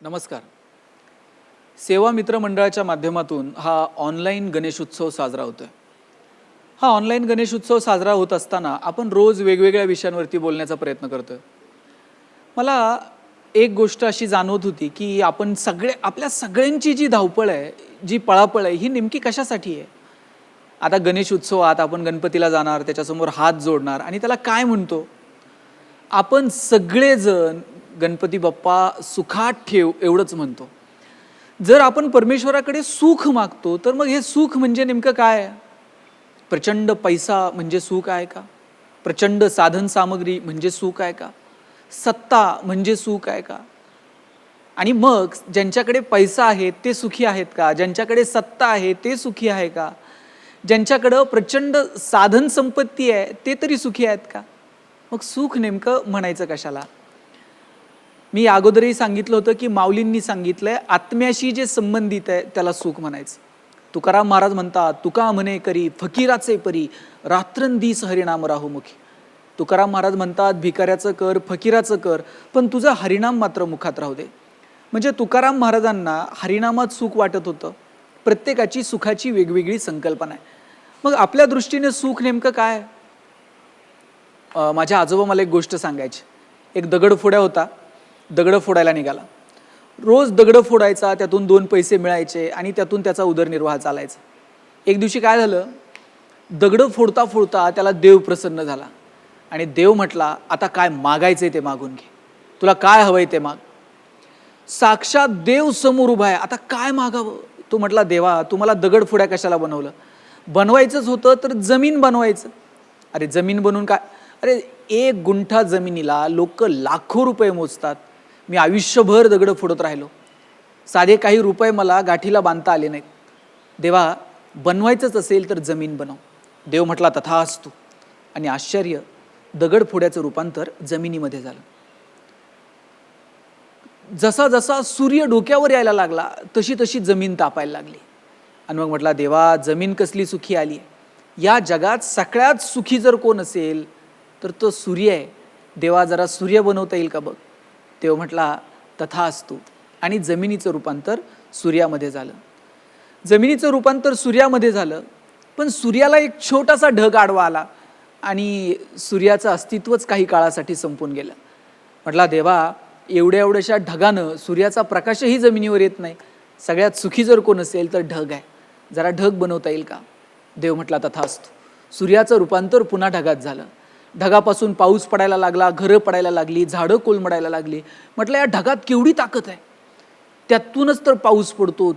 नमस्कार. सेवा मित्र मंडळाच्या माध्यमातून हा ऑनलाईन गणेशोत्सव साजरा होतोय. हा ऑनलाईन गणेशोत्सव साजरा होत असताना आपण रोज वेगवेगळ्या विषयांवरती बोलण्याचा प्रयत्न करतोय. मला एक गोष्ट अशी जाणवत होती की आपण आपल्या सगळ्यांची जी धावपळ आहे, जी पळापळ आहे, ही नेमकी कशासाठी आहे? आता गणेश उत्सवात आपण गणपतीला जाणार, त्याच्यासमोर हात जोडणार आणि त्याला काय म्हणतो? आपण सगळेजण गणपती बाप्पा सुखात ठेव एवढंच म्हणतो. जर आपण परमेश्वराकडे सुख मागतो तर मग हे सुख म्हणजे नेमकं काय आहे? प्रचंड पैसा म्हणजे सुख आहे का? प्रचंड साधन सामग्री म्हणजे सुख आहे का? सत्ता म्हणजे सुख आहे का? आणि मग ज्यांच्याकडे पैसा आहे ते सुखी आहेत का? ज्यांच्याकडे सत्ता आहे ते सुखी आहे का? ज्यांच्याकडे प्रचंड साधन संपत्ती आहे ते तरी सुखी आहेत का? मग सुख नेमकं म्हणायचं कशाला? मी अगोदरही सांगितलं होतं की माऊलींनी सांगितलंय आत्म्याशी जे संबंधित आहे त्याला सुख म्हणायचं. तुकाराम महाराज म्हणतात, तुका म्हणे करी फकीराचे परी रात्रंदिवस हरिनाम राहू मुखी. तुकाराम महाराज म्हणतात, भिकाऱ्याचं कर, फकीराचं कर, पण तुझा हरिनाम मात्र मुखात राहू दे. म्हणजे तुकाराम महाराजांना हरिनामात सुख वाटत होतं. प्रत्येकाची सुखाची वेगवेगळी संकल्पना आहे. मग आपल्या दृष्टीने सुख नेमकं काय? माझ्या आजोबा मला एक गोष्ट सांगायची. एक दगडफोड्या होता, दगड फोडायला निघाला. रोज दगड फोडायचा, त्यातून 2 पैसे मिळायचे आणि त्यातून त्याचा उदरनिर्वाह चालायचा. एक दिवशी काय झालं, दगड फोडता फोडता त्याला देव प्रसन्न झाला आणि देव म्हटला, आता काय मागायचंय ते मागून घे, तुला काय हवंय ते माग. साक्षात देव समोर उभा आहे, आता काय मागावं? तो म्हटला, देवा तू मला दगड फोड्या कशाला बनवलं? बनवायचंच होतं तर जमीन बनवायचं. अरे जमीन बनवून काय? अरे 1 गुंठा जमिनीला लोक लाखो रुपये मोजतात. मी आयुष्यभर दगड फोडत राहिलो, साधे काही रुपये मला गाठीला बांधता आले नाहीत. देवा बनवायचंच असेल तर जमीन बनव. देव म्हटला, तथास्तु. आणि आश्चर्य, दगड फोड्याचं रूपांतर जमिनीमध्ये झालं. जसा जसा सूर्य डोक्यावर यायला लागला तशी तशी जमीन तापायला लागली. आणि मग म्हटला, देवा जमीन कसली सुखी आली आहे? या जगात सगळ्यात सुखी जर कोण असेल तर तो सूर्य आहे. देवा जरा सूर्य बनवता येईल का बघ. देव म्हटला, तथास्तु. आणि जमिनीचं रूपांतर सूर्यामध्ये झालं. जमिनीचं रूपांतर सूर्यामध्ये झालं, पण सूर्याला एक छोटासा ढग आडवा आला आणि सूर्याचं अस्तित्वच काही काळासाठी संपून गेलं. म्हटला, देवा एवढ्या एवढ्याशा ढगानं सूर्याचा प्रकाशही जमिनीवर येत नाही. सगळ्यात सुखी जर कोण असेल तर ढग आहे, जरा ढग बनवता येईल का? देव म्हटला, तथास्तु. सूर्याचं रूपांतर पुन्हा ढगात झालं. ढगापासून पाऊस पडायला लागला, घरं पडायला लागली, झाडं कोलमडायला लागली. म्हटलं, या ढगात केवढी ताकद आहे, त्यातूनच तर पाऊस पडतो,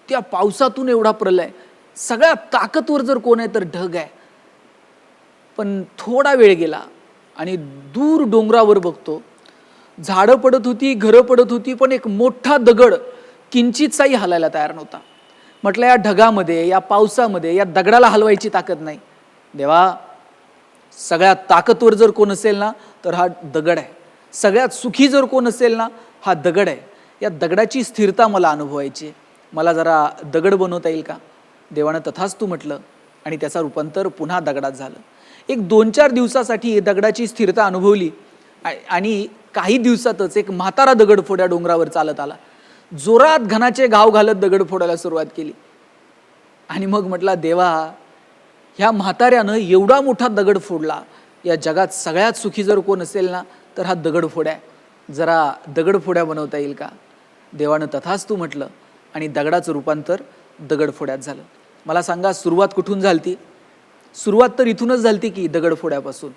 त्या पावसातून एवढा प्रलय. सगळ्यात ताकदवर जर कोण आहे तर ढग आहे. पण थोडा वेळ गेला आणि दूर डोंगरावर बघतो, झाडं पडत होती, घरं पडत होती, पण एक मोठा दगड किंचितसाही हलायला तयार नव्हता. म्हटलं, या ढगामध्ये, या पावसामध्ये या दगडाला हलवायची ताकद नाही. देवा सगळ्यात ताकदवर जर कोण असेल ना तर हा दगड आहे. सगळ्यात सुखी जर कोण असेल ना हा दगड आहे. या दगडाची स्थिरता मला अनुभवायची. मला जरा दगड बनवता येईल का? देवानं तथास्तु म्हटलं आणि त्याचा रूपांतर पुन्हा दगडात झालं. एक 2-4 दिवसासाठी दगडाची स्थिरता अनुभवली आणि काही दिवसातच एक म्हातारा दगडफोड्या डोंगरावर चालत आला. जोरात घनाचे घाव घालत दगड फोडायला सुरुवात केली. आणि मग म्हटला, देवा ह्या म्हाताऱ्यानं एवढा मोठा दगड फोडला, या जगात सगळ्यात सुखी जर कोण असेल ना तर हा दगडफोड्या आहे. जरा दगडफोड्या बनवता येईल का? देवानं तथास्तु म्हटलं आणि दगडाचं रूपांतर दगडफोड्यात झालं. मला सांगा, सुरुवात कुठून झालती? सुरुवात तर इथूनच झालती की दगडफोड्यापासून.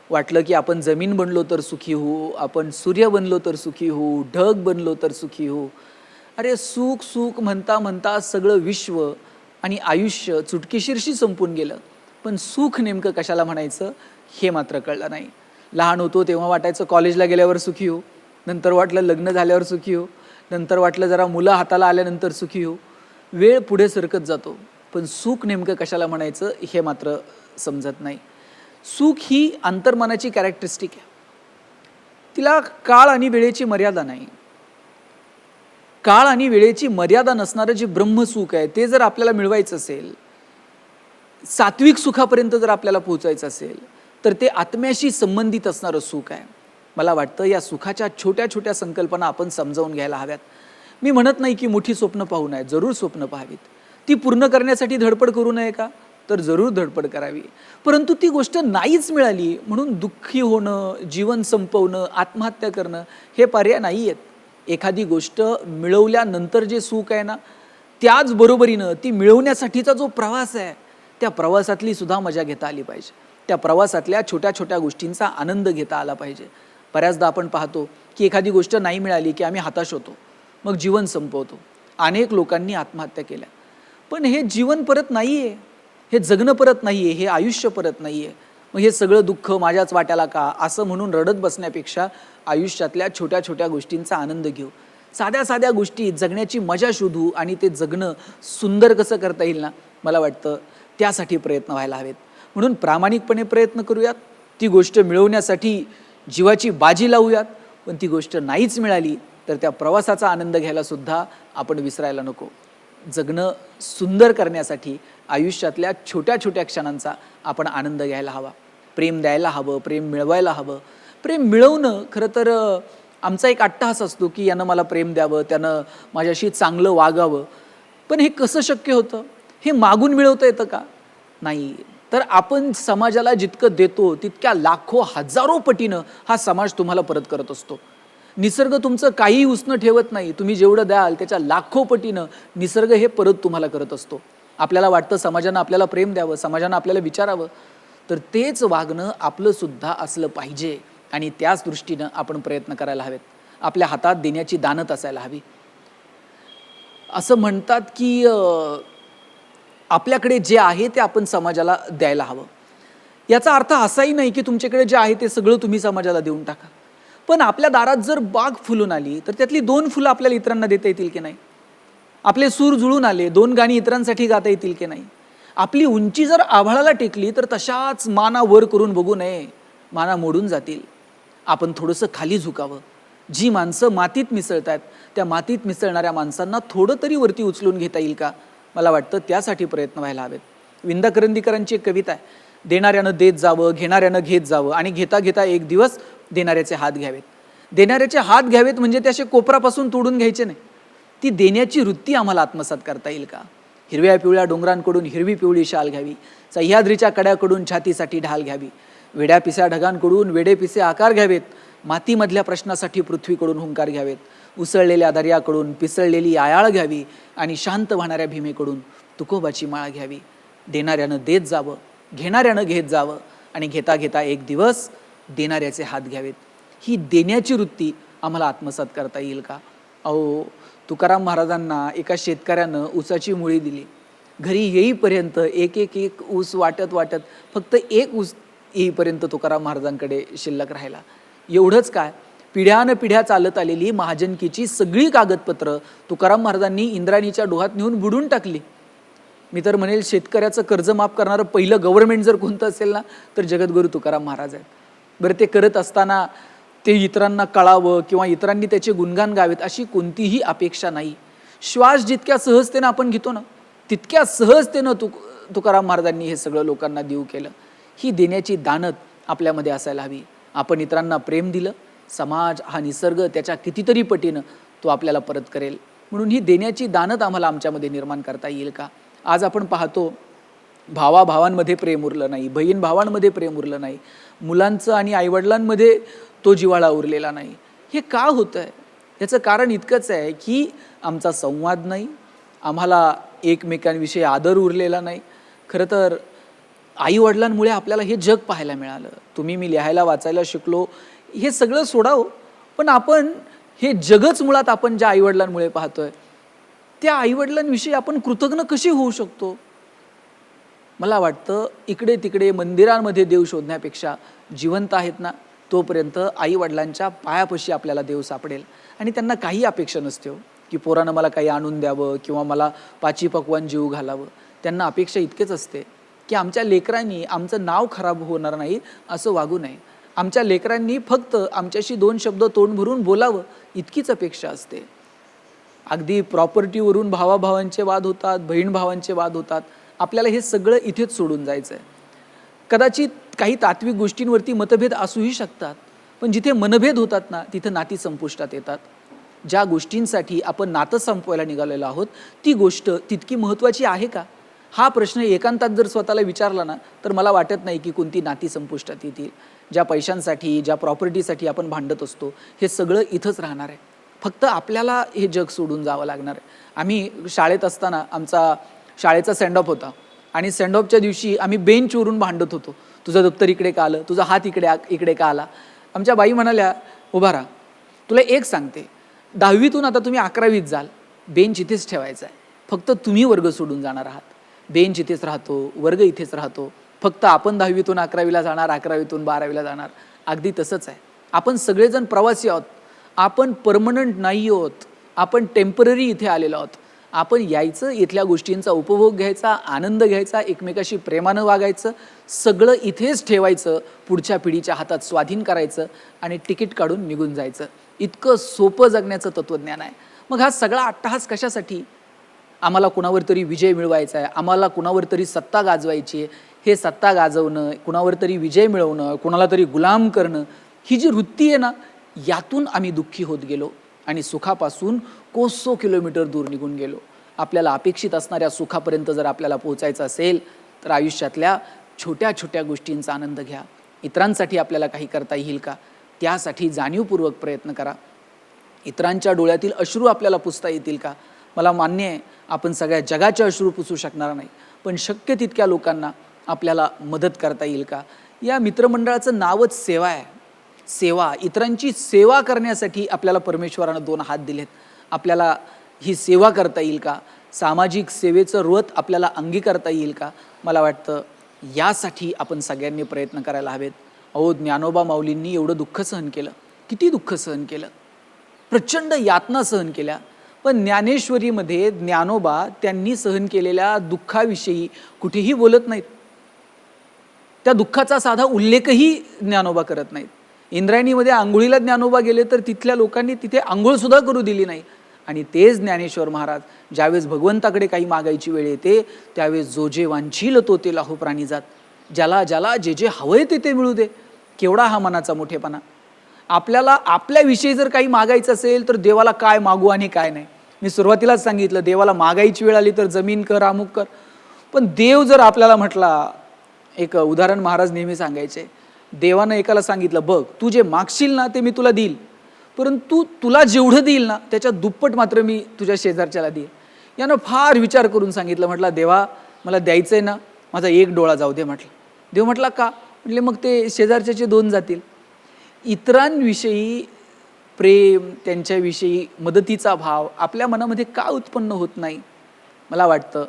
वाटलं की आपण जमीन बनलो तर सुखी होऊ, आपण सूर्य बनलो तर सुखी होऊ, ढग बनलो तर सुखी होऊ. अरे सुख सुख म्हणता म्हणता सगळं विश्व आणि आयुष्य चुटकीशीरशी संपून गेलं. पण सुख नेमकं कशाला म्हणायचं हे मात्र कळलं नाही. लहान होतो तेव्हा वाटायचं कॉलेजला गेल्यावर सुखी हो, नंतर वाटलं लग्न झाल्यावर सुखी हो, नंतर वाटलं जरा मुलं हाताला आल्यानंतर सुखी हो. वेळ पुढे सरकत जातो, पण सुख नेमकं कशाला म्हणायचं हे मात्र समजत नाही. सुख ही अंतर्मनाची कॅरेक्टरिस्टिक आहे. तिला काळ आणि वेळेची मर्यादा नाही. काळ आणि वेळेची मर्यादा नसणारं जे ब्रह्मसुख आहे ते जर आपल्याला मिळवायचं असेल, सात्विक सुखापर्यंत जर आपल्याला पोहोचायचं असेल तर ते आत्म्याशी संबंधित असणारं सुख आहे. मला वाटतं या सुखाच्या छोट्या छोट्या संकल्पना आपण समजावून घ्यायला हव्यात. मी म्हणत नाही की मोठी स्वप्न पाहू नये, जरूर स्वप्न पाहावीत. ती पूर्ण करण्यासाठी धडपड करू नये का? तर जरूर धडपड करावी. परंतु ती गोष्ट नाहीच मिळाली म्हणून दुःखी होणं, जीवन संपवणं, आत्महत्या करणं हे पर्याय नाही आहेत. एखादी गोष्ट मिळवल्यानंतर जे सुख आहे ना, त्याच बरोबरीनं ती मिळवण्यासाठीचा जो प्रवास आहे, त्या प्रवासातली सुद्धा मजा घेता आली पाहिजे. त्या प्रवासातल्या छोट्या छोट्या गोष्टींचा आनंद घेता आला पाहिजे. बऱ्याचदा आपण पाहतो की एखादी गोष्ट नाही मिळाली की आम्ही हताश होतो, मग जीवन संपवतो. अनेक लोकांनी आत्महत्या केल्या. पण हे जीवन परत नाही आहे, हे जगणं परत नाही आहे, हे आयुष्य परत नाही आहे. मग हे सगळं दुःख माझ्याच वाट्याला का असं म्हणून रडत बसण्यापेक्षा आयुष्यातल्या छोट्या छोट्या गोष्टींचा आनंद घेऊ. साध्या साध्या गोष्टी जगण्याची मजा शोधू आणि ते जगणं सुंदर कसं करता येईल ना, मला वाटतं त्यासाठी प्रयत्न व्हायला हवेत. म्हणून प्रामाणिकपणे प्रयत्न करूयात. ती गोष्ट मिळवण्यासाठी जीवाची बाजी लावूयात. पण ती गोष्ट नाहीच मिळाली तर त्या प्रवासाचा आनंद घ्यायला सुद्धा आपण विसरायला नको. जगणं सुंदर करण्यासाठी आयुष्यातल्या छोट्या छोट्या क्षणांचा आपण आनंद घ्यायला हवा. प्रेम द्यायला हवं, प्रेम मिळवायला हवं. प्रेम मिळवणं खरं तर आमचा एक अट्टहास असतो की यानं मला प्रेम द्यावं, त्यानं माझ्याशी चांगलं वागावं. पण हे कसं शक्य होतं? हे मागून मिळवता येतं का? नाही. तर आपण समाजाला जितकं देतो तितक्या लाखो हजारो पटीनं हा समाज तुम्हाला परत करत असतो. निसर्ग तुमचं काही उसणं ठेवत नाही. तुम्ही जेवढं द्याल त्याच्या लाखो पटीनं निसर्ग हे परत तुम्हाला करत असतो. आपल्याला वाटतं समाजानं आपल्याला प्रेम द्यावं, समाजानं आपल्याला विचारावं, तर तेच वागणं आपलं सुद्धा असलं पाहिजे आणि त्याच दृष्टीनं आपण प्रयत्न करायला हवेत. आपल्या हातात देण्याची दानत असायला हवी. असं म्हणतात की आपल्याकडे जे आहे ते आपण समाजाला द्यायला हवं. याचा अर्थ असाही नाही की तुमच्याकडे जे आहे ते सगळं तुम्ही समाजाला देऊन टाका. पण आपल्या दारात जर बाग फुलून आली तर त्यातली 2 फुलं आपल्याला इतरांना देता येतील की नाही? आपले सूर जुळून आले, 2 गाणी इतरांसाठी गाता येतील की नाही? आपली उंची जर आभाळाला टेकली तर तशाच माना वर करून बघू नये, माना मोडून जातील. आपण थोडंसं खाली झुकावं. जी माणसं मातीत मिसळतात त्या मातीत मिसळणाऱ्या माणसांना थोडं तरी वरती उचलून घेता येईल का? मला वाटतं त्यासाठी प्रयत्न व्हायला हवेत. विंदा करंदीकरांची एक कविता आहे, देणाऱ्यानं देत जावं, घेणाऱ्यानं घेत जावं आणि घेता घेता एक दिवस देणाऱ्याचे हात घ्यावेत. देणाऱ्याचे हात घ्यावेत म्हणजे ते असे कोपरापासून तोडून घ्यायचे नाही. ती देण्याची वृत्ती आम्हाला आत्मसात करता येईल का? हिरव्या पिवळ्या डोंगरांकडून हिरवी पिवळी शाल घ्यावी, सह्याद्रीच्या कड्याकडून छातीसाठी ढाल घ्यावी, वेड्या पिस्या ढगांकडून वेडे पिसे आकार घ्यावेत, मातीमधल्या प्रश्नासाठी पृथ्वीकडून हुंकार घ्यावेत, उसळलेल्या दर्याकडून पिसळलेली आयाळ घ्यावी आणि शांत वाहणाऱ्या भीमेकडून तुकोबाची माळ घ्यावी. देणाऱ्यानं देत जावं, घेणाऱ्यानं घेत जावं आणि घेता घेता एक दिवस देणाऱ्याचे हात घ्यावेत. ही देण्याची वृत्ती आम्हाला आत्मसात करता येईल का? अहो, तुकाराम महाराजांना एका शेतकऱ्यानं ऊसाची मुळी दिली. घरी येईपर्यंत एक एक एक ऊस वाटत वाटत फक्त एक ऊस येईपर्यंत तुकाराम महाराजांकडे शिल्लक राहिला. एवढंच काय, पिढ्यान पिढ्या चालत आलेली महाजनकीची सगळी कागदपत्र तुकाराम महाराजांनी इंद्राणीच्या डोहात नेऊन बुडून टाकली. मी तर म्हणेल शेतकऱ्याचं कर्ज माफ करणारं पहिलं गव्हर्नमेंट जर कोणतं असेल ना तर जगद्गुरू तुकाराम महाराज आहेत. बरं, ते करत असताना ते इतरांना कळावं किंवा इतरांनी त्याचे गुणगान गावेत अशी कोणतीही अपेक्षा नाही. श्वास जितक्या सहजतेनं आपण घेतो ना तितक्या सहजतेनं तुकाराम महाराजांनी हे सगळं लोकांना देऊ केलं. ही देण्याची दानत आपल्यामध्ये असायला हवी. आपण इतरांना प्रेम दिलं, समाज हा निसर्ग त्याच्या कितीतरी पटीनं तो आपल्याला परत करेल. म्हणून ही देण्याची दानत आम्हाला आमच्यामध्ये निर्माण करता येईल का? आज आपण पाहतो भावाभावांमध्ये प्रेम उरलं नाही, बहीण भावांमध्ये प्रेम उरलं नाही, मुलांचं आणि आईवडिलांमध्ये तो जिव्हाळा उरलेला नाही. हे का होतं आहे? याचं कारण इतकंच आहे की आमचा संवाद नाही, आम्हाला एकमेकांविषयी आदर उरलेला नाही. खरं तर आईवडिलांमुळे आपल्याला हे जग पाहायला मिळालं. तुम्ही मी लिहायला वाचायला शिकलो हे सगळं सोडावं, पण आपण हे जगच मुळात आपण ज्या आईवडिलांमुळे पाहतोय त्या आईवडिलांविषयी आपण कृतज्ञ कशी होऊ शकतो? मला वाटतं इकडे तिकडे मंदिरांमध्ये देव शोधण्यापेक्षा जिवंत आहेत ना तोपर्यंत आईवडिलांच्या पायापाशी आपल्याला देव सापडेल. आणि त्यांना काही अपेक्षा नसते हो की पोरानं मला काही आणून द्यावं किंवा मला पाची पकवान जीव घालावं. त्यांना अपेक्षा इतकेच असते की आमच्या लेकरांनी आमचं नाव खराब होणार नाही असं वागू नये, आमच्या लेकरांनी फक्त आमच्याशी 2 शब्द तोंड भरून बोलावं इतकीच अपेक्षा असते. अगदी प्रॉपर्टीवरून भावाभावांचे वाद होतात, बहीण भावांचे वाद होतात. आपल्याला हे सगळं इथेच सोडून जायचं आहे. कदाचित काही तात्विक गोष्टींवरती मतभेद असूही शकतात, पण जिथे मनभेद होतात ना तिथे नाती संपुष्टात येतात. ज्या गोष्टींसाठी आपण नातं संपवायला निघालेलो आहोत ती गोष्ट तितकी महत्त्वाची आहे का? हा प्रश्न एकांतात जर स्वतःला विचारला ना तर मला वाटत नाही की कोणती नाती संपुष्टात येतील. ज्या पैशांसाठी ज्या प्रॉपर्टीसाठी आपण भांडत असतो हे सगळं इथंच राहणार आहे. फक्त आपल्याला हे जग सोडून जावं लागणार आहे. आम्ही शाळेत असताना आमचा शाळेचा सेंड ऑफ होता आणि सेंड ऑफच्या दिवशी आम्ही बेंचवरून भांडत होतो. तुझं दप्तर इकडे का आलं, तुझा हात इकडे का आला. आमच्या बाई म्हणाल्या, उभा राहा, तुला एक सांगते, 10वीतून आता तुम्ही 11वीत जाल, बेंच इथेच ठेवायचा आहे. फक्त तुम्ही वर्ग सोडून जाणार आहात. बेंच इथेच राहतो, वर्ग इथेच राहतो. फक्त आपण 10वीतून 11वीला जाणार, 11वीतून 12वीला जाणार. अगदी तसंच आहे. आपण सगळेजण प्रवासी आहोत. आपण परमनंट नाही आहोत. आपण टेम्पररी इथे आलेलो आहोत. आपण यायचं, इथल्या गोष्टींचा उपभोग घ्यायचा, आनंद घ्यायचा, एकमेकाशी प्रेमानं वागायचं, सगळं इथेच ठेवायचं, पुढच्या पिढीच्या हातात स्वाधीन करायचं आणि तिकीट काढून निघून जायचं. इतकं सोपं जगण्याचं तत्त्वज्ञान आहे. मग हा सगळा अट्टहास कशासाठी? आम्हाला कुणावर तरी विजय मिळवायचा आहे, आम्हाला कुणावर तरी सत्ता गाजवायची आहे. हे सत्ता गाजवणं, कुणावर तरी विजय मिळवणं, कुणाला तरी गुलाम करणं, ही जी वृत्ती आहे ना, यातून आम्ही दुःखी होत गेलो आणि सुखापासून कोसो किलोमीटर दूर निघून गेलो. आपल्याला अपेक्षित असणाऱ्या सुखापर्यंत जर आपल्याला पोहोचायचं असेल तर आयुष्यातल्या छोट्या छोट्या गोष्टींचा आनंद घ्या. इतरांसाठी आपल्याला काही करता येईल का त्यासाठी जाणीवपूर्वक प्रयत्न करा. इतरांच्या डोळ्यातील अश्रू आपल्याला पुसता येतील का? मला मान्य आहे आपण सगळ्या जगाचे अश्रू पुसू शकणार नाही, पण शक्य तितक्या लोकांना आपल्याला मदत करता येईल का? या मित्रमंडळाचं नावच सेवा आहे. सेवा, इतरांची सेवा करण्यासाठी आपल्याला परमेश्वरानं 2 हात दिलेत. आपल्याला ही सेवा करता येईल का? सामाजिक सेवेचं व्रत आपल्याला अंगीकारता येईल का? मला वाटतं यासाठी आपण सगळ्यांनी प्रयत्न करायला हवेत. अहो, ज्ञानोबा माऊलींनी एवढं दुःख सहन केलं, किती दुःख सहन केलं, प्रचंड यातना सहन केल्या. पण ज्ञानेश्वरीमध्ये ज्ञानोबा त्यांनी सहन केलेल्या दुःखाविषयी कुठेही बोलत नाहीत. त्या दुःखाचा साधा उल्लेखही ज्ञानोबा करत नाहीत. इंद्रायणीमध्ये आंघोळीला ज्ञानोबा गेले तर तिथल्या लोकांनी तिथे आंघोळ सुद्धा करू दिली नाही. आणि तेच ज्ञानेश्वर महाराज ज्यावेळेस भगवंताकडे काही मागायची वेळ येते त्यावेळेस जो जे वांछील तो ते लाहो प्राणी जात, ज्याला ज्याला जे जे हवंय ते ते मिळू दे. केवढा हा मनाचा मोठेपणा. आपल्याला आपल्याविषयी जर काही मागायचं असेल तर देवाला काय मागू आणि काय नाही. मी सुरुवातीलाच सांगितलं, देवाला मागायची वेळ आली तर जमीन कर, अमुक कर. पण देव जर आपल्याला म्हटला, एक उदाहरण महाराज नेहमी सांगायचे, देवानं एकाला सांगितलं, बघ तू जे मागशील ना ते मी तुला देईल, परंतु तुला जेवढं देईल ना त्याच्या दुप्पट मात्र मी तुझ्या शेजारच्याला देईल. यानं फार विचार करून सांगितलं. म्हटलं, देवा मला द्यायचंय ना, माझा 1 डोळा जाऊ दे म्हटलं. देव म्हटला, का? म्हटले, मग ते शेजारच्याचे 2 जातील. इतरांविषयी प्रेम, त्यांच्याविषयी मदतीचा भाव आपल्या मनामध्ये का उत्पन्न होत नाही? मला वाटतं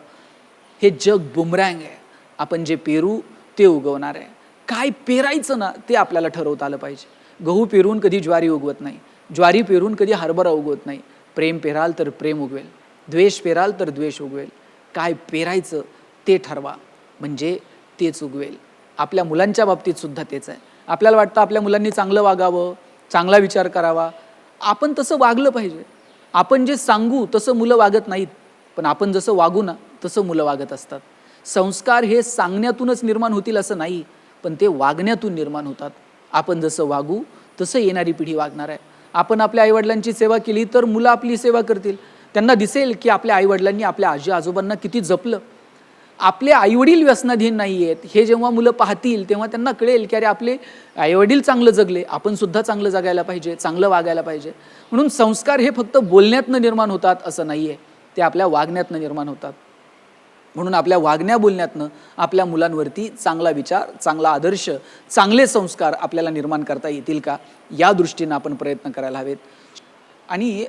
हे जग बुमरँग आहे. आपण जे पेरू ते उगवणार आहे. काय पेरायचं ना ते आपल्याला ठरवता आलं पाहिजे. गहू पेरून कधी ज्वारी उगवत नाही, ज्वारी पेरून कधी हरभरा उगवत नाही. प्रेम पेराल तर प्रेम उगवेल, द्वेष पेराल तर द्वेष उगवेल. काय पेरायचं ते ठरवा, म्हणजे तेच उगवेल. आपल्या मुलांच्या बाबतीत सुद्धा तेच आहे. आपल्याला वाटतं आपल्या मुलांनी चांगलं वागावं, चांगला विचार करावा. आपण तसं वागलं पाहिजे. आपण जे सांगू तसं मुलं वागत नाहीत, पण आपण जसं वागू ना तसं मुलं वागत असतात. संस्कार हे सांगण्यातूनच निर्माण होतील असं नाही, पण ते वागण्यातून निर्माण होतात. आपण जसं वागू तसं येणारी पिढी वागणार आहे. आपण आपल्या आईवडिलांची सेवा केली तर मुलं आपली सेवा करतील. त्यांना दिसेल की आपल्या आईवडिलांनी आपल्या आजी आजोबांना किती जपलं. आपले आईवडील व्यसनाधीन नाही आहेत हे जेव्हा मुलं पाहतील तेव्हा त्यांना कळेल की अरे आपले आईवडील चांगलं जगले, आपण सुद्धा चांगलं जगायला पाहिजे, चांगलं वागायला पाहिजे. म्हणून संस्कार हे फक्त बोलण्यातनं निर्माण होतात असं नाही आहे, ते आपल्या वागण्यातनं निर्माण होतात. म्हणून आपल्या वागण्या बोलण्यातनं आपल्या मुलांवरती चांगला विचार, चांगला आदर्श, चांगले संस्कार आपल्याला निर्माण करता येतील का या दृष्टीनं आपण प्रयत्न करायला हवेत. आणि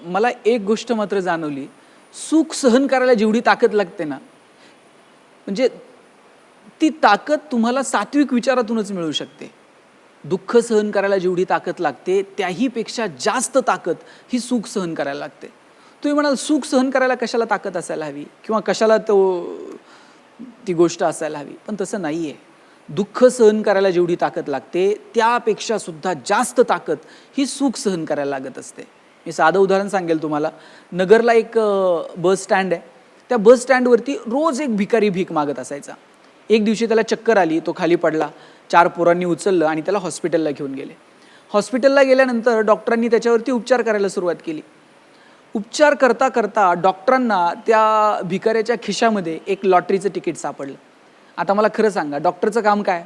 मला एक गोष्ट मात्र जाणवली, सुख सहन करायला जेवढी ताकद लागते ना, म्हणजे ती ताकद तुम्हाला सात्विक विचारातूनच मिळू शकते. दुःख सहन करायला जेवढी ताकद लागते त्याहीपेक्षा जास्त ताकद ही सुख सहन करायला लागते. तुम्ही म्हणाल सुख सहन करायला कशाला ताकद असायला हवी किंवा कशाला ती गोष्ट असायला हवी, पण तसं नाही आहे. दुःख सहन करायला जेवढी ताकद लागते त्यापेक्षा सुद्धा जास्त ताकद ही सुख सहन करायला लागत असते. मी साधं उदाहरण सांगेल तुम्हाला. नगरला एक बस स्टँड आहे. त्या बस स्टँडवरती रोज एक भिकारी भीक मागत असायचा. एक दिवशी त्याला चक्कर आली, तो खाली पडला. 4 पोरांनी उचललं आणि त्याला हॉस्पिटलला घेऊन गेले. हॉस्पिटलला गेल्यानंतर डॉक्टरांनी त्याच्यावरती उपचार करायला सुरुवात केली. उपचार करता करता डॉक्टरांना त्या भिकाऱ्याच्या खिशामध्ये एक लॉटरीचं तिकीट सापडलं. आता मला खरं सांगा, डॉक्टरचं काम काय?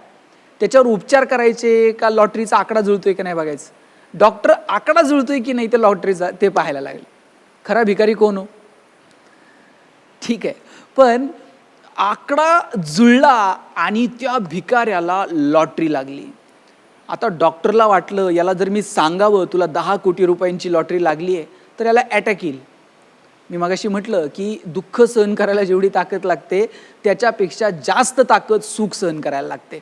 त्याच्यावर उपचार करायचे का लॉटरीचा आकडा जुळतोय की नाही बघायचं? डॉक्टर आकडा जुळतोय की नाही ते लॉटरीचा ते पाहायला लागले. खरा भिकारी कोण हो? ठीक आहे, पण आकडा जुळला आणि त्या भिकाऱ्याला लॉटरी लागली. आता डॉक्टरला वाटलं, याला जर मी सांगावं तुला 10 कोटी रुपयांची लॉटरी लागली आहे तर याला अटॅक येईल. मी मगाशी म्हटलं की दुःख सहन करायला जेवढी ताकद लागते त्याच्यापेक्षा जास्त ताकद सुख सहन करायला लागते.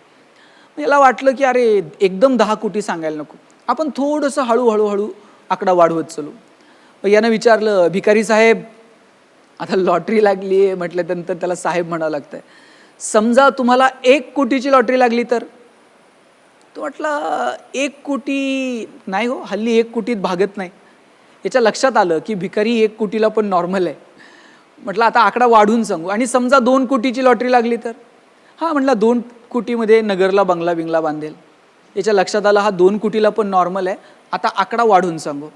याला वाटलं की अरे एकदम 10 कोटी सांगायला नको, आपण थोडंसं हळूहळू आकडा वाढवत चलू. यानं विचारलं, भिकारी साहेब आता लॉटरी लागली आहे म्हटल्यानंतर त्याला साहेब म्हणावं लागतंय, समजा तुम्हाला 1 कोटीची लॉटरी लागली तर? तो म्हटला 1 कोटी नाही हो, हल्ली 1 कोटीत भागत नाही. याच्या लक्षात आलं की भिकारी 1 कोटीला पण नॉर्मल आहे. म्हटलं आता आकडा वाढून सांगू, आणि समजा 2 कोटीची लॉटरी लागली तर? हां, म्हटलं 2 कोटीमध्ये नगरला बंगला बिंगला बांधेल. याच्या लक्षात आलं हा 2 कोटीला पण नॉर्मल आहे, आता आकडा वाढून सांगू.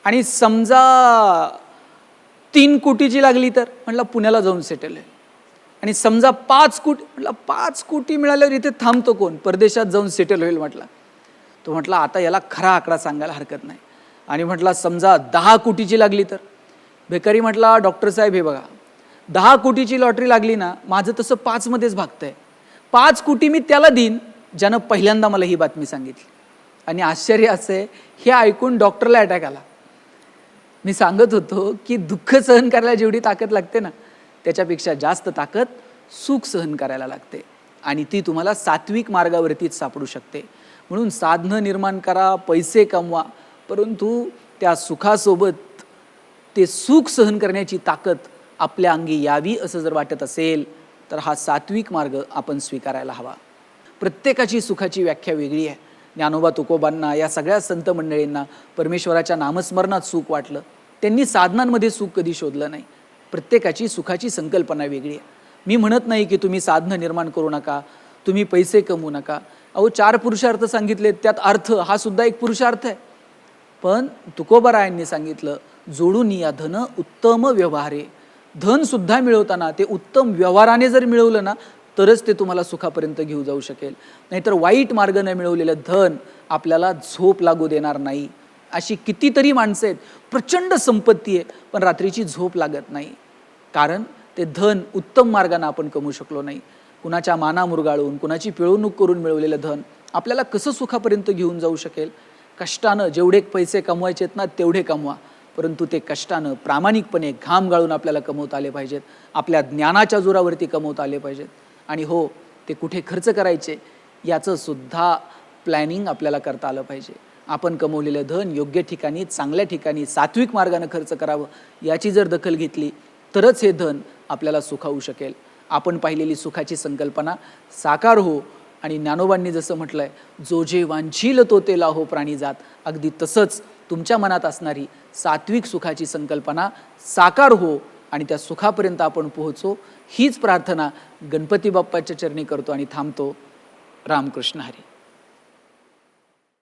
आणि समजा 3 कोटीची लागली तर? म्हटलं पुण्याला जाऊन सेटल आहे. आणि समजा 5 कोटी, म्हटलं 5 कोटी मिळाल्यावर इथे थांबतो कोण, परदेशात जाऊन सेटल होईल म्हटलं. तो म्हटला आता याला खरा आकडा सांगायला हरकत नाही. आणि म्हटला समजा 10 कोटीची लागली तर? भिकारी म्हटला, डॉक्टर साहेब हे बघा, 10 कोटीची लॉटरी लागली ना, माझं तसं 5 मध्येच भागतंय. 5 कोटी मी त्याला देईन ज्यानं पहिल्यांदा मला ही बातमी सांगितली. आणि आश्चर्य असं आहे, हे ऐकून डॉक्टरला अटॅक आला. मी सांगत होतो की दुःख सहन करायला जेवढी ताकद लागते ना त्याच्यापेक्षा जास्त ताकद सुख सहन करायला लागते, आणि ती तुम्हाला सात्विक मार्गावरतीच सापडू शकते. म्हणून साधनं निर्माण करा, पैसे कमवा, परंतु त्या सुखासोबत ते सुख सहन करण्याची ताकद आपल्या अंगी यावी असं जर वाटत असेल तर हा सात्विक मार्ग आपण स्वीकारायला हवा. प्रत्येकाची सुखाची व्याख्या वेगळी आहे. ज्ञानोबा तुकोबांना, या सगळ्या संत मंडळींना परमेश्वराच्या नामस्मरणात सुख वाटलं, त्यांनी साधनांमध्ये सुख कधी शोधलं नाही. प्रत्येकाची सुखाची संकल्पना वेगळी आहे. मी म्हणत नाही की तुम्ही साधनं निर्माण करू नका, तुम्ही पैसे कमवू नका. अहो 4 पुरुषार्थ सांगितले, त्यात अर्थ हा सुद्धा एक पुरुषार्थ आहे. पण तुकोबारायांनी सांगितलं, जोडून या धन उत्तम व्यवहारे. धन सुद्धा मिळवताना ते उत्तम व्यवहाराने जर मिळवलं ना तरच ते तुम्हाला सुखापर्यंत घेऊ जाऊ शकेल. नाहीतर वाईट मार्गाने मिळवलेलं धन आपल्याला झोप लागू देणार नाही. अशी कितीतरी माणसं आहेत, प्रचंड संपत्ती आहे पण रात्रीची झोप लागत नाही, कारण ते धन उत्तम मार्गाने आपण कमवू शकलो नाही. कुणाच्या माना मुरगाळून, कुणाची पिळवणूक करून मिळवलेलं धन आपल्याला कसं सुखापर्यंत घेऊन जाऊ शकेल? कष्टानं जेवढे पैसे कमवायचे आहेत ना तेवढे कमवा, परंतु ते कष्टानं प्रामाणिकपणे घाम गाळून आपल्याला कमवता आले पाहिजेत. आपल्या ज्ञानाच्या जोरावरती कमवता आले पाहिजेत. आणि हो, ते कुठे खर्च करायचे याचं सुद्धा प्लॅनिंग आपल्याला करता आलं पाहिजे. आपण कमवलेलं धन योग्य ठिकाणी, चांगल्या ठिकाणी, सात्विक मार्गाने खर्च करावं, याची जर दखल घेतली तरच हे धन आपल्याला सुखावू शकेल. आपण पाहिलेली सुखाची संकल्पना साकार हो. आणि ज्ञानोबांनी जसं म्हटलंय, जो जे वांछील तो तेला हो प्राणी जात, अगदी तसंच तुमच्या मनात असणारी सात्विक सुखाची संकल्पना साकार हो आणि त्या सुखापर्यंत आपण पोहोचो, हीच प्रार्थना गणपती बाप्पाच्या चरणी करतो आणि थांबतो. रामकृष्ण हरी.